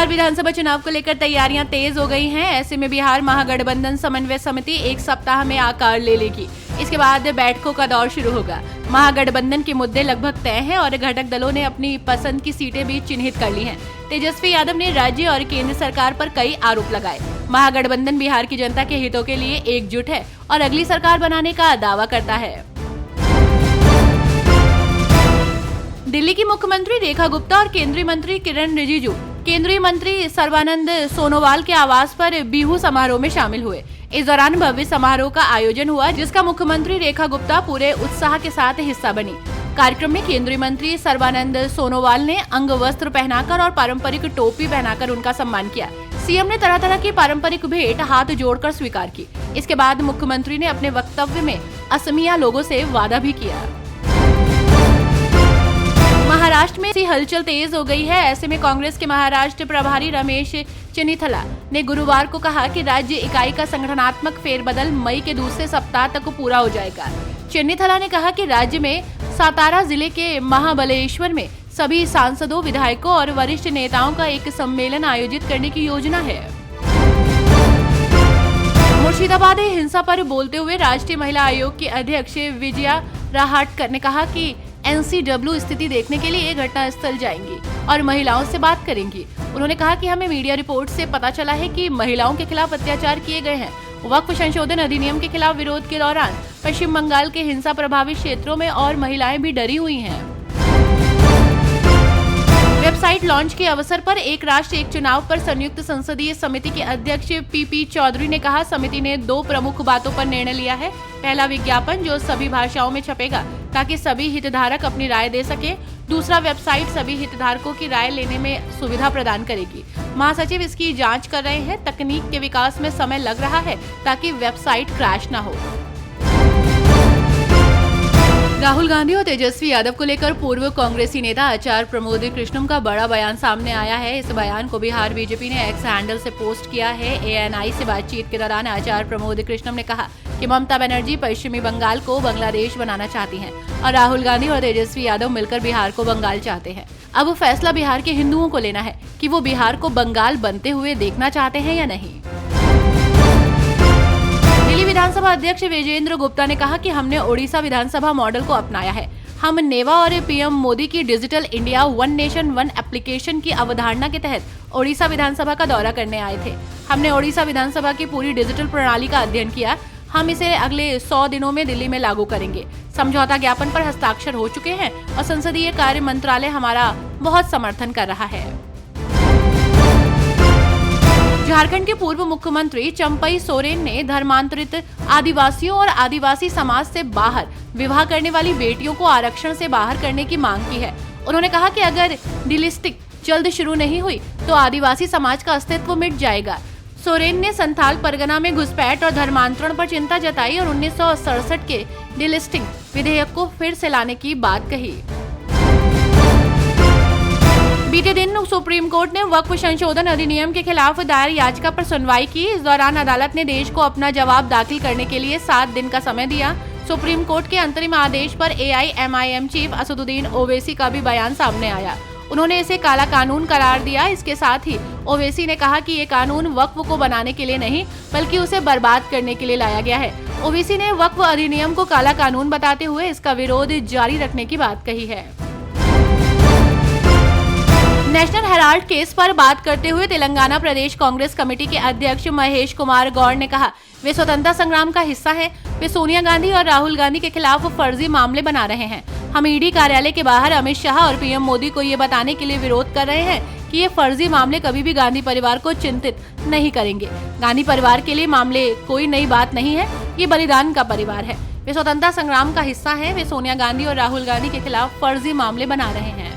बिहार विधानसभा चुनाव को लेकर तैयारियां तेज हो गई हैं। ऐसे में बिहार महागठबंधन समन्वय समिति एक सप्ताह में आकार ले लेगी। इसके बाद बैठकों का दौर शुरू होगा। महागठबंधन के मुद्दे लगभग तय हैं और घटक दलों ने अपनी पसंद की सीटें भी चिन्हित कर ली हैं। तेजस्वी यादव ने राज्य और केंद्र सरकार पर कई आरोप लगाए। महागठबंधन बिहार की जनता के हितों के लिए एकजुट है और अगली सरकार बनाने का दावा करता है। दिल्ली की मुख्यमंत्री रेखा गुप्ता और केंद्रीय मंत्री किरण रिजिजू केंद्रीय मंत्री सर्बानंद सोनोवाल के आवास पर बिहू समारोह में शामिल हुए। इस दौरान भव्य समारोह का आयोजन हुआ, जिसका मुख्यमंत्री रेखा गुप्ता पूरे उत्साह के साथ हिस्सा बनी। कार्यक्रम में केंद्रीय मंत्री सर्बानंद सोनोवाल ने अंग वस्त्र पहनाकर और पारंपरिक टोपी पहनाकर उनका सम्मान किया। सीएम ने तरह तरह की पारंपरिक भेंट हाथ जोड़कर स्वीकार की। इसके बाद मुख्यमंत्री ने अपने वक्तव्य में असमिया लोगों से वादा भी किया। महाराष्ट्र में हलचल तेज हो गई है। ऐसे में कांग्रेस के महाराष्ट्र प्रभारी रमेश चेन्नीथला ने गुरुवार को कहा कि राज्य इकाई का संगठनात्मक फेरबदल मई के दूसरे सप्ताह तक पूरा हो जाएगा। चेन्नीथला ने कहा कि राज्य में सातारा जिले के महाबलेश्वर में सभी सांसदों, विधायकों और वरिष्ठ नेताओं का एक सम्मेलन आयोजित करने की योजना है। मुर्शिदाबाद हिंसा पर बोलते हुए राष्ट्रीय महिला आयोग की अध्यक्ष विजया राहटकर ने कहा कि NCW स्थिति देखने के लिए घटना स्थल जाएंगी और महिलाओं से बात करेंगी। उन्होंने कहा कि हमें मीडिया रिपोर्ट से पता चला है कि महिलाओं के खिलाफ अत्याचार किए गए हैं। वक्फ संशोधन अधिनियम के खिलाफ विरोध के दौरान पश्चिम बंगाल के हिंसा प्रभावित क्षेत्रों में और महिलाएं भी डरी हुई हैं। वेबसाइट लॉन्च के अवसर पर एक राष्ट्र एक चुनाव पर संयुक्त संसदीय समिति के अध्यक्ष PP चौधरी ने कहा, समिति ने 2 प्रमुख बातों पर निर्णय लिया है। पहला, विज्ञापन जो सभी भाषाओं में छपेगा ताकि सभी हितधारक अपनी राय दे सके। दूसरा, वेबसाइट सभी हितधारकों की राय लेने में सुविधा प्रदान करेगी। महासचिव इसकी जांच कर रहे हैं। तकनीक के विकास में समय लग रहा है ताकि वेबसाइट क्रैश न हो। राहुल गांधी और तेजस्वी यादव को लेकर पूर्व कांग्रेसी नेता आचार्य प्रमोद कृष्णम का बड़ा बयान सामने आया है। इस बयान को बिहार बीजेपी ने एक्स हैंडल से पोस्ट किया है। ANI से बातचीत के दौरान आचार्य प्रमोद कृष्णम ने कहा कि ममता बनर्जी पश्चिमी बंगाल को बांग्लादेश बनाना चाहती हैं और राहुल गांधी और तेजस्वी यादव मिलकर बिहार को बंगाल चाहते हैं। अब फैसला बिहार के हिंदुओं को लेना है कि वो बिहार को बंगाल बनते हुए देखना चाहते हैं या नहीं। दिल्ली विधानसभा अध्यक्ष विजेंद्र गुप्ता ने कहा कि हमने ओडिशा विधानसभा मॉडल को अपनाया है। हम नेवा और PM मोदी की digital India one nation one application की अवधारणा के तहत ओडिशा विधानसभा का दौरा करने आए थे। हमने ओडिशा विधानसभा की पूरी डिजिटल प्रणाली का अध्ययन किया। हम इसे अगले 100 दिनों में दिल्ली में लागू करेंगे। समझौता ज्ञापन पर हस्ताक्षर हो चुके हैं और संसदीय कार्य मंत्रालय हमारा बहुत समर्थन कर रहा है। झारखंड के पूर्व मुख्यमंत्री चंपई सोरेन ने धर्मांतरित आदिवासियों और आदिवासी समाज से बाहर विवाह करने वाली बेटियों को आरक्षण से बाहर करने की मांग की है। उन्होंने कहा कि अगर डिलिस्टिक जल्द शुरू नहीं हुई तो आदिवासी समाज का अस्तित्व मिट जाएगा। सोरेन ने संथाल परगना में घुसपैठ और धर्मांतरण पर चिंता जताई और 1967 के डिलिस्टिंग विधेयक को फिर से लाने की बात कही। बीते दिन सुप्रीम कोर्ट ने वक्फ संशोधन अधिनियम के खिलाफ दायर याचिका पर सुनवाई की। इस दौरान अदालत ने देश को अपना जवाब दाखिल करने के लिए 7 दिन का समय दिया। सुप्रीम कोर्ट के अंतरिम आदेश पर AIMIM चीफ असदुद्दीन ओवैसी का भी बयान सामने आया। उन्होंने इसे काला कानून करार दिया। इसके साथ ही ओवैसी ने कहा कि ये कानून वक्फ को बनाने के लिए नहीं बल्कि उसे बर्बाद करने के लिए लाया गया है। ओवैसी ने वक्फ अधिनियम को काला कानून बताते हुए इसका विरोध जारी रखने की बात कही है। नेशनल हेराल्ड केस पर बात करते हुए तेलंगाना प्रदेश कांग्रेस कमेटी के अध्यक्ष महेश कुमार गौड़ ने कहा, वे स्वतंत्रता संग्राम का हिस्सा हैं। वे सोनिया गांधी और राहुल गांधी के खिलाफ फर्जी मामले बना रहे हैं। हम ED कार्यालय के बाहर अमित शाह और PM मोदी को ये बताने के लिए विरोध कर रहे हैं कि ये फर्जी मामले कभी भी गांधी परिवार को चिंतित नहीं करेंगे। गांधी परिवार के लिए मामले कोई नई बात नहीं है, ये बलिदान का परिवार है। वे स्वतंत्रता संग्राम का हिस्सा हैं। वे सोनिया गांधी और राहुल गांधी के खिलाफ फर्जी मामले बना रहे हैं।